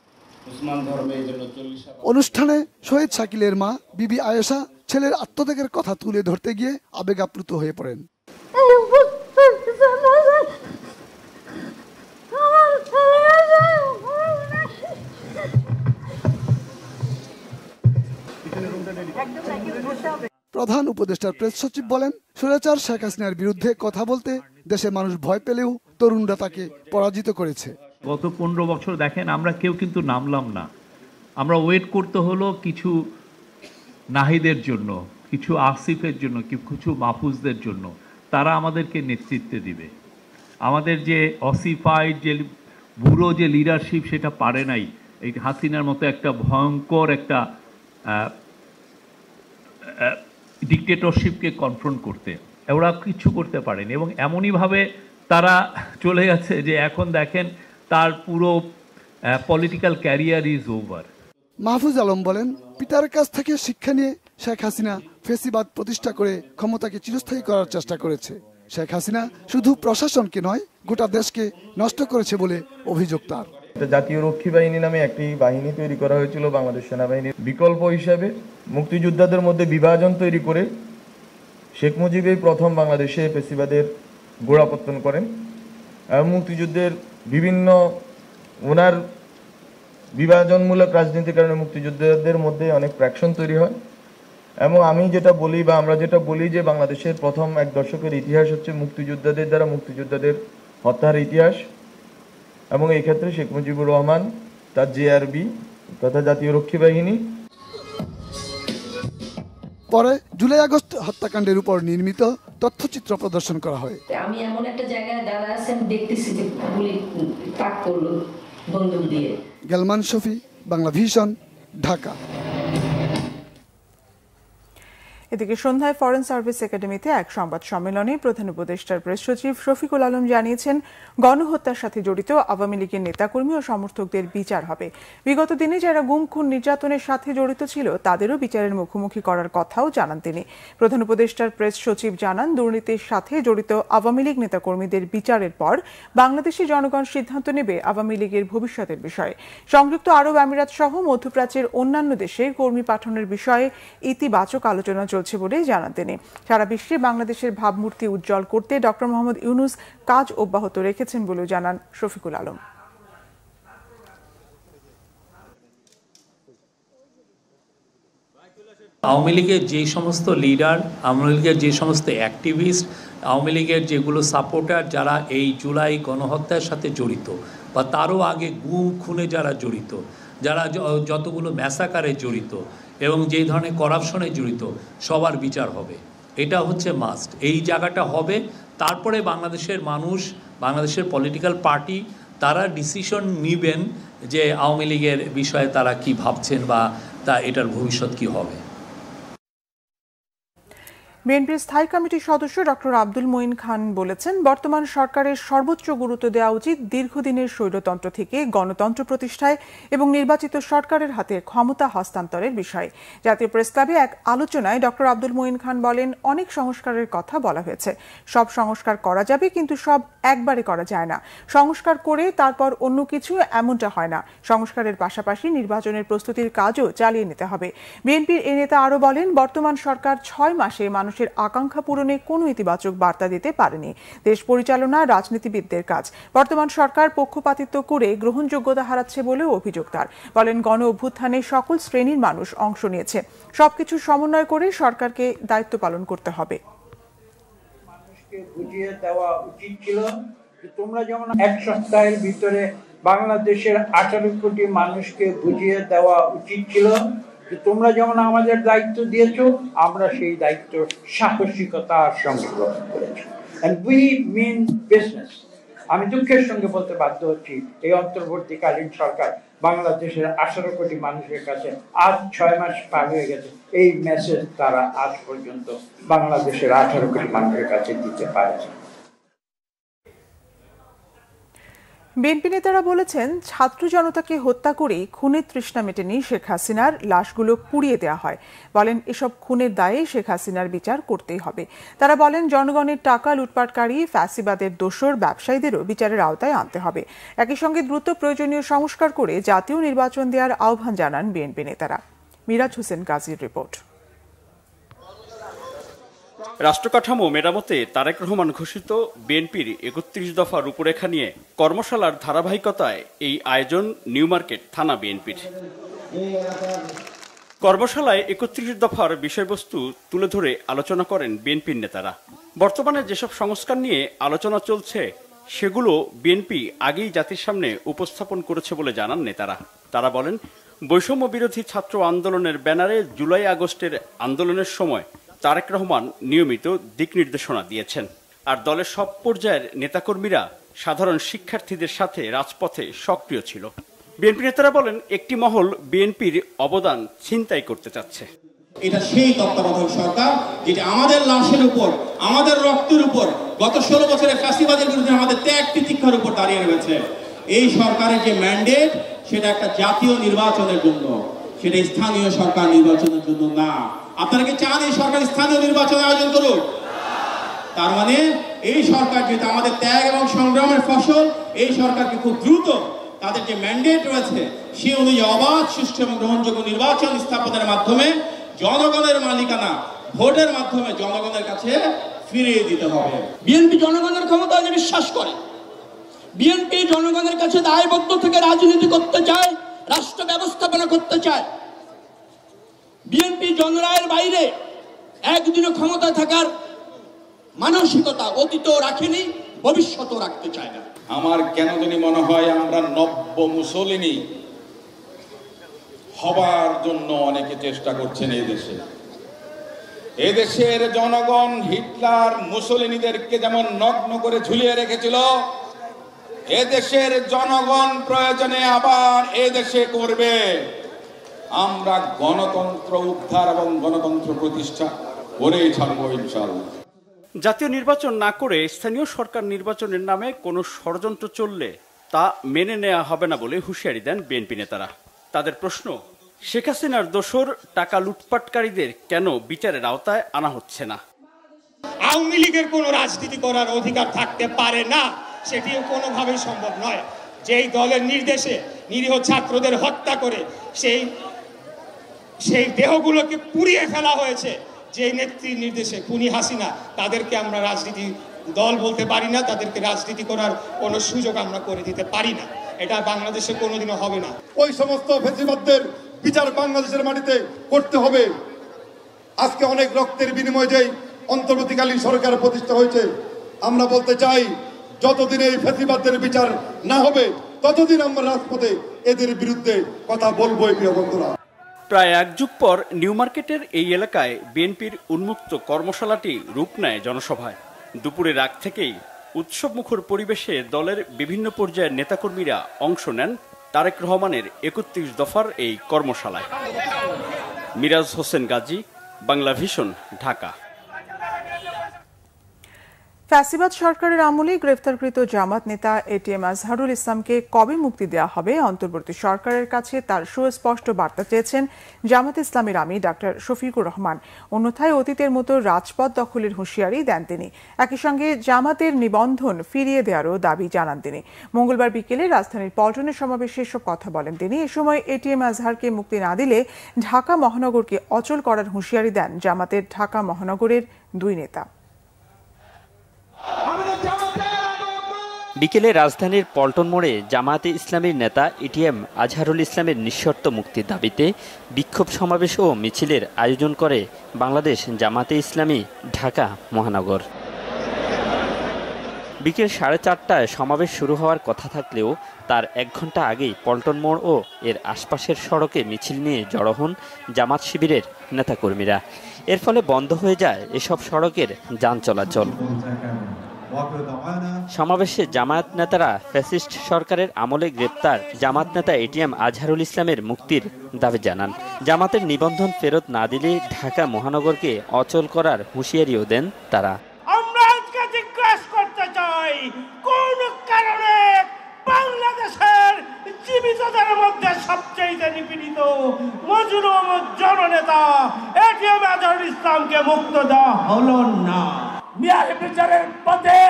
অনুষ্ঠানে শহীদ শাকিলের মা বিবি আয়েশা ছেলের আত্মত্যাগের কথা তুলে ধরতে গিয়ে আবেগাপ্লুত হয়ে পড়েন। প্রধান উপদেষ্টার প্রেস সচিব বলেন স্বৈরাচার শেখ হাসিনার বিরুদ্ধে কথা বলতে দেশে মানুষ ভয় পেলেও তরুণরা তাকে পরাজিত করেছে। গত 15 বছর দেখেন আমরা কেউ কিন্তু নামলাম না, আমরা ওয়েট করতে হলো কিছু নাহিদের জন্য, কিছু আসিফের জন্য, কিছু মাহফুজদের জন্য, তারা আমাদেরকে নেতৃত্ব দিবে। আমাদের যে অসিফাইড যে বুড়ো যে লিডারশিপ সেটা পারে নাই এই হাসিনার মতো একটা ভয়ঙ্কর একটা ডিক্টেটরশিপকে কনফ্রন্ট করতে। ওরা কিছু করতে পারেনি এবং এমনইভাবে তারা চলে গেছে যে এখন দেখেন তার পুরো political career is over. Mahfuz Alam বলেন পিতার কাছ থেকে শিক্ষা নিয়ে শেখ হাসিনা ফেসিবাদ প্রতিষ্ঠা করে ক্ষমতাকে চিরস্থায়ী করার চেষ্টা করেছে। শেখ হাসিনা শুধু প্রশাসনকে নয় গোটা দেশকে নষ্ট করেছে বলে অভিযোগ তার। জাতীয় রক্ষী বাহিনী নামে একটি বাহিনী তৈরি করা হয়েছিল বাংলাদেশ সেনাবাহিনীর বিকল্প হিসাবে। মুক্তিযোদ্ধাদের মধ্যে বিভাজন তৈরি করে শেখ মুজিবই প্রথম বাংলাদেশে ফেসিবাদের গোড়াপত্তন করেন এবং মুক্তিযুদ্ধের বিভিন্ন ওনার বিভাজনমূলক রাজনীতির কারণে মুক্তিযোদ্ধাদের মধ্যে অনেক ফ্র্যাকশন তৈরি হয়। এবং আমি যেটা বলি বা আমরা যেটা বলি যে বাংলাদেশের প্রথম 1 দশকের ইতিহাস হচ্ছে মুক্তিযোদ্ধাদের দ্বারা মুক্তিযোদ্ধাদের হত্যার ইতিহাস এবং এই ক্ষেত্রে শেখ মুজিবুর রহমান, তার জেআরবি তথা জাতীয় রক্ষী বাহিনী। পরে জুলাই আগস্ট হত্যাকাণ্ডের উপর নির্মিত তথ্যচিত্র প্রদর্শন করা হয়। আমি এমন একটা জায়গায় দাঁড়ায় আছি, আমি দেখতেছি যে গুলি তাক করলো বন্দুক দিয়ে। গ্যালমান শফি, বাংলা ভিশন, ঢাকা। এদিকে সন্ধ্যায় ফরেন সার্ভিস একাডেমিতে এক সংবাদ সম্মেলনে প্রধান উপদেষ্টার প্রেস সচিব শফিকুল আলম জানিয়েছেন, গণহত্যার সাথে জড়িত আওয়ামী লীগের নেতাকর্মী ও সমর্থকদের বিচার হবে। বিগত দিনে যারা গুম খুন নির্যাতনের সাথে জড়িত ছিল তাদেরও বিচারের মুখোমুখি করার কথাও জানান তিনি। প্রধান উপদেষ্টার প্রেস সচিব জানান, দুর্নীতির সাথে জড়িত আওয়ামী লীগ নেতাকর্মীদের বিচারের পর বাংলাদেশি জনগণ সিদ্ধান্ত নেবে আওয়ামী লীগের ভবিষ্যতের বিষয়ে। সংযুক্ত আরব আমিরাত সহ মধ্যপ্রাচ্যের অন্যান্য দেশে কর্মী পাঠানোর বিষয়ে ইতিবাচক আলোচনা চলছে বলে জানান তিনি। সারা বিশ্বে বাংলাদেশের ভাবমূর্তি উজ্জ্বল করতে ডক্টর মোহাম্মদ ইউনূস কাজ অব্যাহত রেখেছেন বলেও জানান শফিকুল আলম। আওয়ামী লীগের যে সমস্ত লিডার, আওয়ামী লীগের যে সমস্ত অ্যাক্টিভিস্ট, আওয়ামী লীগের যেগুলো সাপোর্টার যারা এই জুলাই গণহত্যার সাথে জড়িত বা তারও আগে গুম খুনে যারা জড়িত, যারা যতগুলো ম্যাসাকারে জড়িত এবং যেই ধরনের করাপশনে জড়িত, সবার বিচার হবে। এটা হচ্ছে মাস্ট। এই জায়গাটা হবে, তারপরে বাংলাদেশের মানুষ, বাংলাদেশের পলিটিক্যাল পার্টি তারা ডিসিশন নেবেন যে আওয়ামী লীগের বিষয়ে তারা কি ভাবছেন বা এটার ভবিষ্যৎ কি হবে। বিএনপির স্থায়ী কমিটির সদস্য ডক্টর আব্দুল মঈন খান বলেছেন, বর্তমান সরকারের সর্বোচ্চ গুরুত্ব দেওয়া উচিত দীর্ঘদিনের স্বৈরতন্ত্র থেকে গণতন্ত্র প্রতিষ্ঠায় এবং নির্বাচিত সরকারের হাতে ক্ষমতা হস্তান্তরের বিষয়ে। জাতীয় প্রেসক্লাবে এক আলোচনায় ডক্টর আব্দুল মঈন খান বলেন, অনেক সংস্কারের কথা বলা হয়েছে, সব সংস্কার করা যাবে কিন্তু সব একবারে করা যায় না। সংস্কার করে তারপর অন্য কিছু, এমনটা হয় না। সংস্কারের পাশাপাশি নির্বাচনের প্রস্তুতির কাজও চালিয়ে নিতে হবে। বিএনপির এই নেতা আরও বলেন, বর্তমান সরকার 6 মাসে মানুষের আকাঙ্ক্ষা পূরণে কোনো ইতিবাচক বার্তা দিতে পারেনি। দেশ পরিচালনা রাজনীতিবিদদের কাজ। বর্তমান সরকার পক্ষপাতিত্ব করে গ্রহণযোগ্যতা হারাচ্ছে বলেও অভিযোগ তার। বলেন, গণ অভ্যুত্থানে সকল শ্রেণীর মানুষ অংশ নিয়েছে, সবকিছু সমন্বয় করে সরকারকে দায়িত্ব পালন করতে হবে। মানুষকে বুঝিয়ে দেওয়া উচিত ছিল যে তোমরা যেমন এক সপ্তাহের ভিতরে বাংলাদেশের 18 কোটি মানুষকে বুঝিয়ে দেওয়া উচিত ছিল যে তোমরা যেমন আমাদের দায়িত্ব দিয়েছো, আমরা সেই দায়িত্ব সাহসিকতার সঙ্গে গ্রহণ করেছি। And we mean business. আমি দুঃখের সঙ্গে বলতে বাধ্য হচ্ছি, এই অন্তর্বর্তীকালীন সরকার বাংলাদেশের 18 কোটি মানুষের কাছে আজ 6 মাস পার হয়ে গেছে, এই মেসেজ তারা আজ পর্যন্ত বাংলাদেশের 18 কোটি মানুষের কাছে দিতে পারেছে। বিএনপি নেতারা বলেছেন, ছাত্র জনতাকে হত্যা করে খুনের তৃষ্ণা মেটেনি শেখ হাসিনার, লাশগুলো পুড়িয়ে দেওয়া হয়। বলেন, এসব খুনের দায়ে শেখ হাসিনার বিচার করতেই হবে। তারা বলেন, জনগণের টাকা লুটপাটকারী ফ্যাসিবাদের দোসর ব্যবসায়ীদেরও বিচারের আওতায় আনতে হবে। একই সঙ্গে দ্রুত প্রয়োজনীয় সংস্কার করে জাতীয় নির্বাচন দেওয়ার আহ্বান জানান বিএনপি নেতারা। মিরাজ হোসেন গাজীর রিপোর্ট। রাষ্ট্রকাঠামো মেরামতে তারেক রহমান ঘোষিত বিএনপির 31 দফা রূপরেখা নিয়ে কর্মশালার ধারাবাহিকতায় এই আয়োজন নিউ মার্কেট থানা বিএনপির। কর্মশালায় 31 দফার বিষয়বস্তু তুলে ধরে আলোচনা করেন বিএনপির নেতারা। বর্তমানে যেসব সংস্কার নিয়ে আলোচনা চলছে সেগুলো বিএনপি আগেই জাতির সামনে উপস্থাপন করেছে বলে জানান নেতারা। তারা বলেন, বৈষম্য বিরোধী ছাত্র আন্দোলনের ব্যানারে জুলাই আগস্টের আন্দোলনের সময় তারেক রহমান নিয়মিত দিক নির্দেশনা দিয়েছেন, আর দলের সব পর্যায়ের নেতাকর্মীরা সাধারণ শিক্ষার্থীদের সাথে রাজপথে সক্রিয় ছিল। বিএনপি নেতারা বলেন, একটি মহল বিএনপির অবদান ছিনতাই করতে চাচ্ছে। এটা সেই তত্ত্বাবধায়ক সরকার যেটা আমাদের লাশের উপর, আমাদের রক্তের উপর, গত 16 বছরের ফ্যাসিবাদের বিরুদ্ধে আমাদের ত্যাগ তিতিক্ষার উপর দাঁড়িয়ে রয়েছে। এই সরকারের যে ম্যান্ডেট, সেটা একটা জাতীয় নির্বাচনের জন্য, সেটা স্থানীয় সরকার নির্বাচনের জন্য না। আপনারা কি চান এই সরকার স্থানীয় নির্বাচন আয়োজন করুক? তার মানে এই সরকার যেটা আমাদের ত্যাগ এবং সংগ্রামের ফসল, এই সরকারকে খুব দ্রুত তাদের যে ম্যান্ডেট রয়েছে সে অনুযায়ী অবাধ, সুষ্ঠু এবং গ্রহণযোগ্য নির্বাচন স্থাপনের মাধ্যমে জনগণের মালিকানা ভোটের মাধ্যমে জনগণের কাছে ফিরিয়ে দিতে হবে। বিএনপি জনগণের ক্ষমতায় বিশ্বাস করে, বিএনপি জনগণের কাছে দায়বদ্ধ থেকে রাজনীতি করতে চায়, রাষ্ট্র ব্যবস্থাপনা করতে চায়। বিএনপি জনরায়ের বাইরে একদিনও ক্ষমতায় থাকার মানসিকতা অতীতেও রাখেনি, ভবিষ্যতেও রাখতে চায় না। আমার কেন জানি মনে হয় আমরা নব্য মুসলিনী হবার জন্য অনেকে চেষ্টা করছেন। এই দেশের জনগণ হিটলার মুসলিনীদেরকে যেমন নগ্ন করে ঝুলিয়ে রেখেছিল, এদেশের জনগণ প্রয়োজনে আবার এদেশে করবে। আমরা গণতন্ত্র উদ্ধার এবং গণতন্ত্র প্রতিষ্ঠা করেই ছাড়বো ইনশাআল্লাহ। জাতীয় নির্বাচন না করে স্থানীয় সরকার নির্বাচনের নামে কোনো ষড়যন্ত্র চললে তা মেনে নেওয়া হবে না বলে হুঁশিয়ারি দেন বিএনপি নেতারা। তাদের প্রশ্ন, শেখ হাসিনার দোসর টাকা লুটপাটকারীদের কেন বিচারের আওতায় আনা হচ্ছে না? আওয়ামী লীগের কোনো রাজনীতি করার অধিকার থাকতে পারে না, সেটিও কোনোভাবেই সম্ভব নয়। যেই দলের নির্দেশে নিরীহ ছাত্রদের হত্যা করে সেই দেহগুলোকে পুড়িয়ে ফেলা হয়েছে, যে নেত্রীর নির্দেশে খুনি হাসিনা, তাদেরকে আমরা রাজনীতি দল বলতে পারি না, তাদেরকে রাজনীতি করার কোনো সুযোগ আমরা করে দিতে পারি না। এটা বাংলাদেশে কোনোদিনও হবে না। ওই সমস্ত ফ্যাসিবাদদের বিচার বাংলাদেশের মাটিতে করতে হবে। আজকে অনেক রক্তের বিনিময়ে যেই অন্তর্বর্তীকালীন সরকার প্রতিষ্ঠা হয়েছে, আমরা বলতে চাই যতদিন এই ফ্যাসিবাদদের বিচার না হবে ততদিন আমরা রাজপথে এদের বিরুদ্ধে কথা বলবোই। প্রিয় বন্ধুরা, প্রায় এক যুগ পর নিউ মার্কেটের এই এলাকায় বিএনপির উন্মুক্ত কর্মশালাটি রূপ নেয় জনসভায়। দুপুরের আগ থেকেই উৎসবমুখর পরিবেশে দলের বিভিন্ন পর্যায়ের নেতাকর্মীরা অংশ নেন তারেক রহমানের ৩১ দফার এই কর্মশালায়। মিরাজ হোসেন গাজী, বাংলা ভিশন, ঢাকা। ফ্যাসিবাদ সরকারের আমলে গ্রেফতারকৃত জামাত নেতা এটিএম আজহারুল ইসলামকে কবে মুক্তি দেওয়া হবে, অন্তর্বর্তী সরকারের কাছে তার সুস্পষ্ট বার্তা চেয়েছেন জামাত ইসলামের আমির ডাক্তার শফিকুর রহমান। অন্যথায় অতীতের মতো রাজপথ দখলের হুঁশিয়ারি দেন তিনি। একই সঙ্গে জামাতের নিবন্ধন ফিরিয়ে দেওয়ারও দাবি জানান তিনি। মঙ্গলবার বিকেলে রাজধানীর পল্টনের সমাবেশে এসব কথা বলেন তিনি। এ সময় এটিএম আজহারকে মুক্তি না দিলে ঢাকা মহানগরকে অচল করার হুঁশিয়ারি দেন জামাতের ঢাকা মহানগরের দুই নেতা। বিকেলে রাজধানীর পল্টন মোড়ে জামায়াতে ইসলামীর নেতা এটিএম আজহারুল ইসলামের নিঃশর্ত মুক্তির দাবিতে বিক্ষোভ সমাবেশ ও মিছিলের আয়োজন করে বাংলাদেশ জামায়াতে ইসলামী ঢাকা মহানগর। বিকেল 4:30টায় সমাবেশ শুরু হওয়ার কথা থাকলেও তার 1 ঘন্টা আগেই পল্টন মোড় ও এর আশপাশের সড়কে মিছিল নিয়ে জড়ো হন জামাত শিবিরের নেতাকর্মীরা। এর ফলে বন্ধ হয়ে যায় এসব সড়কের যান চলাচল। সমাবেশে জামায়াত নেতারা ফ্যাসিস্ট সরকারের আমলে গ্রেপ্তার জামাত নেতা এটিএম আজহারুল ইসলামের মুক্তির দাবি জানান। জামাতের নিবন্ধন ফেরত না দিলে ঢাকা মহানগরকে অচল করার হুঁশিয়ারিও দেন তারা। আমরা আজকে জিজ্ঞাসা করতে চাই, কোন কারণে বাংলাদেশের জীবিতদের মধ্যে সবচেয়ে নিপীড়িত মজলুম জননেতা এটিএম আজহারুল ইসলামকে মুক্ত দেওয়া হলো না? ন্যায় বিচারের পথে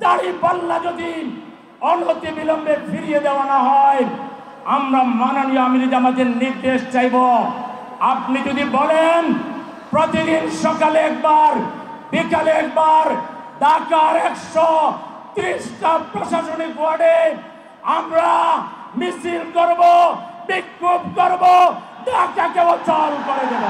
দাঁড়িপাল্লা যদি অনতি বিলম্বে ফিরিয়ে দেওয়া না হয়, আমরা মাননীয় আমির জামাতের নির্দেশ চাইব। আপনি যদি বলেন প্রতিদিন সকালে একবার, বিকালে একবার ঢাকার 130টা প্রশাসনিক ওয়ার্ডে আমরা মিছিল করব, বিক্ষোভ করব, ঢাকাকে অচল করে দেব।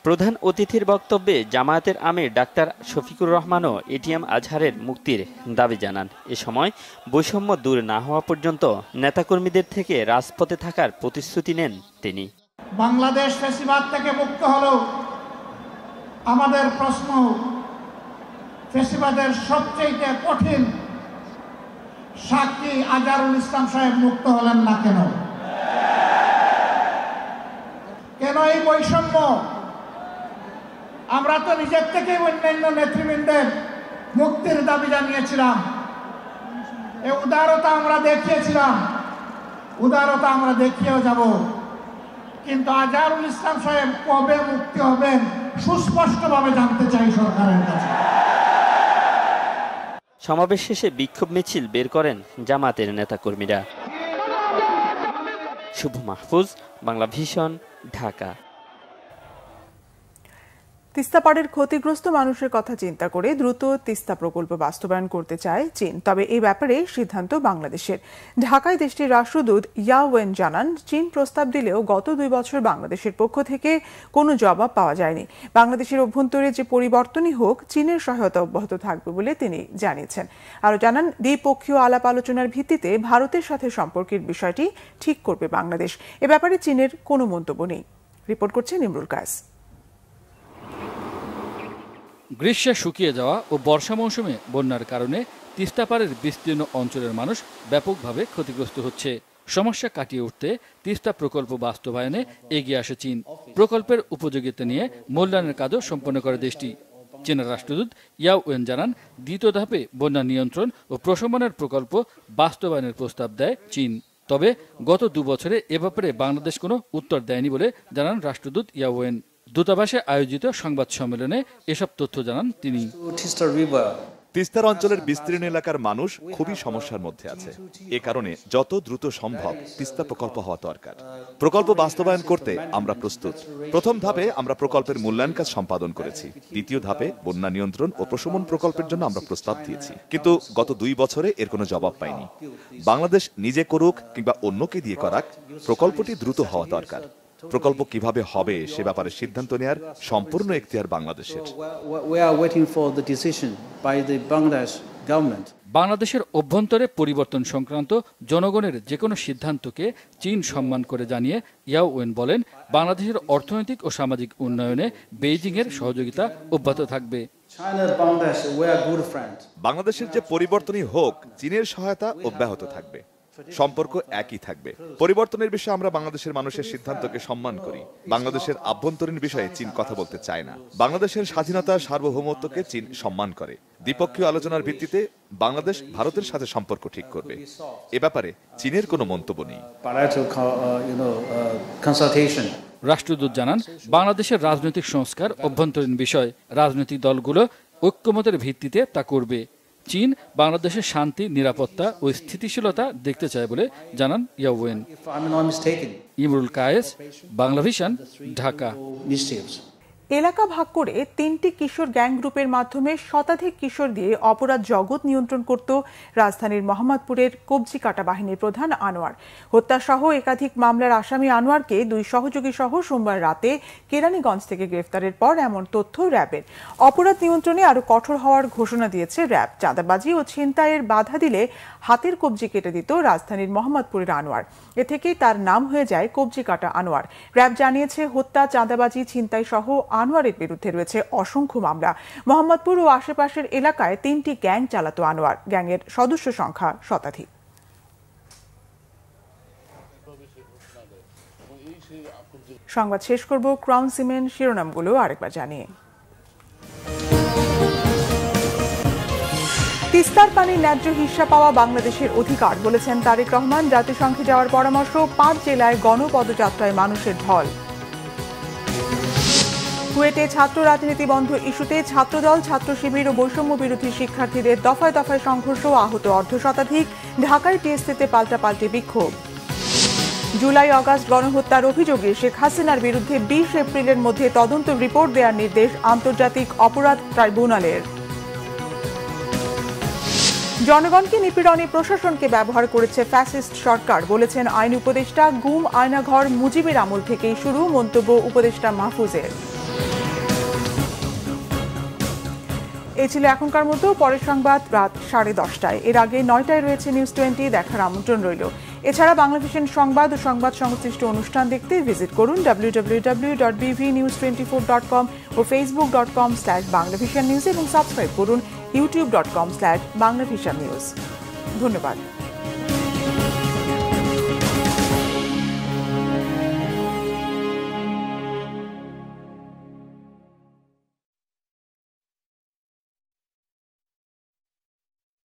প্রধান অতিথির বক্তব্যে জামায়াতের আমির ডাক্তার শফিকুর রহমানও এটিএম আজহারের মুক্তির দাবি জানান। এ সময় বৈষম্য দূর না হওয়া পর্যন্ত নেতাকর্মীদের থেকে রাজপথে থাকার প্রতিশ্রুতি নেন তিনি। বাংলাদেশ ফ্যাসিবাদ থেকে মুক্ত হলো, আমাদের প্রশ্ন, ফ্যাসিবাদের সবচেয়ে কঠিন সাক্ষী আজহারুল ইসলাম সাহেব মুক্ত হলেন না কেন? কেন এই বৈষম্য? আমরা তো নিজের থেকে অন্যান্য নেতৃবৃন্দের মুক্তির দাবি জানিয়েছিলাম, এই উদারতা আমরা দেখিয়েছিলাম, উদারতা আমরা দেখিয়েও যাব। কিন্তু আজহারুল ইসলাম সাহেব কবে মুক্তি হবেন সুস্পষ্টভাবে জানতে চাই সরকারের কাছে। সমাবেশ শেষে বিক্ষোভ মিছিল বের করেন জামাতের নেতাকর্মীরা। শুভ মাহফুজ, বাংলা ভিশন, ঢাকা। তিস্তা পাড়ের ক্ষতিগ্রস্ত মানুষের কথা চিন্তা করে দ্রুত তিস্তা প্রকল্প বাস্তবায়ন করতে চায় চীন। তবে এই ব্যাপারে সিদ্ধান্ত বাংলাদেশের। ঢাকায় দেশটির রাষ্ট্রদূত ইয়া ওয়েন জানান, চীন প্রস্তাব দিলেও গত 2 বছর বাংলাদেশের পক্ষ থেকে কোনো জবাব পাওয়া যায়নি। বাংলাদেশের অভ্যন্তরে যে পরিবর্তনই হোক, চীনের সহায়তা অব্যাহত থাকবে বলে তিনি জানিয়েছেন। আরও জানান, দ্বিপক্ষীয় আলাপ আলোচনার ভিত্তিতে ভারতের সাথে সম্পর্কের বিষয়টি ঠিক করবে বাংলাদেশ। এ ব্যাপারে চীনের কোনো মন্তব্য নেই। রিপোর্ট করছেন ইমরুল কায়েস। গ্রীষ্মে শুকিয়ে যাওয়া ও বর্ষা মৌসুমে বন্যার কারণে তিস্তা পাড়ের বিস্তীর্ণ অঞ্চলের মানুষ ব্যাপকভাবে ক্ষতিগ্রস্ত হচ্ছে। সমস্যা কাটিয়ে উঠতে তিস্তা প্রকল্প বাস্তবায়নে এগিয়ে আসে চীন। প্রকল্পের উপযোগিতা নিয়ে মূল্যায়নের কাজও সম্পন্ন করে দেশটি। চীনের রাষ্ট্রদূত ইয়াও ওয়েন জানান, দ্বিতীয় ধাপে বন্যা নিয়ন্ত্রণ ও প্রশমনের প্রকল্প বাস্তবায়নের প্রস্তাব দেয় চীন। তবে গত 2 বছরে এ ব্যাপারে বাংলাদেশ কোনো উত্তর দেয়নি বলে জানান রাষ্ট্রদূত ইয়াও ওয়েন। দূতাবাসে আয়োজিত সংবাদ সম্মেলনে এসব তথ্য জানান তিনি। তিস্তার অঞ্চলের বিস্তীর্ণ এলাকার মানুষ খুবই সমস্যার মধ্যে আছে। এ কারণে যত দ্রুত সম্ভব তিস্তা প্রকল্প হওয়া দরকার। প্রকল্প বাস্তবায়ন করতে আমরা প্রস্তুত। প্রথম ধাপে আমরা প্রকল্পের মূল্যায়ন কাজ সম্পাদন করেছি। দ্বিতীয় ধাপে বন্যা নিয়ন্ত্রণ ও প্রশমন প্রকল্পের জন্য আমরা প্রস্তাব দিয়েছি, কিন্তু গত 2 বছরে এর কোনো জবাব পাইনি। বাংলাদেশ নিজে করুক কিংবা অন্যকে দিয়ে করাক, প্রকল্পটি দ্রুত হওয়া দরকার। প্রকল্প কিভাবে হবে সে ব্যাপারে সিদ্ধান্ত নেয়ার সম্পূর্ণ এখতিয়ার বাংলাদেশের। বাংলাদেশের অভ্যন্তরে পরিবর্তন সংক্রান্ত জনগণের যে কোনো সিদ্ধান্তকে চীন সম্মান করে জানিয়ে ইয়াও ওয়েন বলেন, বাংলাদেশের অর্থনৈতিক ও সামাজিক উন্নয়নে বেইজিংয়ের সহযোগিতা অব্যাহত থাকবে। বাংলাদেশের যে পরিবর্তনই হোক, চীনের সহায়তা অব্যাহত থাকবে। সম্পর্ক একই থাকবে। পরিবর্তনের বিষয়ে আমরা বাংলাদেশের মানুষের সিদ্ধান্তকে সম্মান করি। বাংলাদেশের আভ্যন্তরীণ বিষয়ে চীন কথা বলতে চায় না। বাংলাদেশের স্বাধীনতা, সার্বভৌমত্বকে চীন সম্মান করে। দ্বিপক্ষীয় আলোচনার ভিত্তিতে বাংলাদেশ ভারতের সাথে সম্পর্ক ঠিক করবে। এ ব্যাপারে চীনের কোনো মন্তব্য নেই। রাষ্ট্রদূত জানান, বাংলাদেশের রাজনৈতিক সংস্কার অভ্যন্তরীণ বিষয়। রাজনৈতিক দলগুলো ঐক্যমতের ভিত্তিতে তা করবে। চীন বাংলাদেশের শান্তি, নিরাপত্তা ও স্থিতিশীলতা দেখতে চায় বলে জানান ইয়াও ওয়েন। ইমরুল কায়েস, বাংলাভিশন, ঢাকা। এলাকা ভাগ করে 3টি কিশোর গ্যাং গ্রুপের মাধ্যমে শতাধিক কিশোর দিয়ে অপরাধ জগৎ নিয়ন্ত্রণ করত রাজধানীর মোহাম্মদপুরের কবজিকাটা বাহিনীর প্রধান আনোয়ার। হত্যাসহ একাধিক মামলার আসামি আনোয়ারকে 2 সহযোগী সহ সোমবার রাতে কেরানীগঞ্জ থেকে গ্রেফতারের পর এমন তথ্য র্যাবের। অপরাধ নিয়ন্ত্রণে আরো কঠোর হওয়ার ঘোষণা দিয়েছে র্যাব। চাঁদাবাজি ও ছিনতাইয়ের বাধা দিলে হাতের কবজি কেটে দিত রাজধানীর মোহাম্মদপুরের আনোয়ার। এ থেকেই তার নাম হয়ে যায় কবজিকাটা আনোয়ার। র্যাব জানিয়েছে, হত্যা, চাঁদাবাজি, ছিনতাই সহ আনোয়ারের বিরুদ্ধে রয়েছে অসংখ্য মামলা। মোহাম্মদপুর ও আশেপাশের এলাকায় 3টি গ্যাং চালাতো আনোয়ার। গ্যাংয়ের সদস্য সংখ্যা শতাধিক। সংবাদ শেষ করব ক্রাউন সিমেন্ট শিরোনামগুলো আরেকবার জানিয়ে। তিস্তার পানির ন্যায্য হিস্সা পাওয়া বাংলাদেশের অধিকার বলেছেন তারেক রহমান। জাতিসংঘে যাওয়ার পরামর্শ। 5 জেলায় গণপদযাত্রায় মানুষের ঢল। কুয়েটে ছাত্র রাজনীতি বন্ধ ইস্যুতে ছাত্রদল, ছাত্র শিবির ও বৈষম্য বিরোধী শিক্ষার্থীদের দফায় দফায় সংঘর্ষ, আহত 1/2 ঢাকায় টিএসসিতে পাল্টাপাল্টি বিক্ষোভ। জুলাই আগস্ট গণহত্যার অভিযোগে শেখ হাসিনার বিরুদ্ধে 20 এপ্রিলের মধ্যে তদন্ত রিপোর্ট দেওয়ার নির্দেশ আন্তর্জাতিক অপরাধ ট্রাইব্যুনালের। জনগণকে নিপীড়নে প্রশাসনকে ব্যবহার করেছে ফ্যাসিস্ট সরকার বলেছেন আইন উপদেষ্টা। গুম আয়নাঘর মুজিবের আমল থেকেই শুরু, মন্তব্য উপদেষ্টা মাহফুজের। এই ছিল এখনকার মতো। পরের সংবাদ রাত 10:30টায়। এর আগে 9টায় রয়েছে নিউজ 20। দেখার আমন্ত্রণ রইল। এছাড়া বাংলাভিশন সংবাদ ও সংবাদ সংশ্লিষ্ট অনুষ্ঠান দেখতে ভিজিট করুন www.bvnews24.com ও facebook.com/banglavishannews এবং সাবস্ক্রাইব করুন youtube.com/banglavishannews। ধন্যবাদ।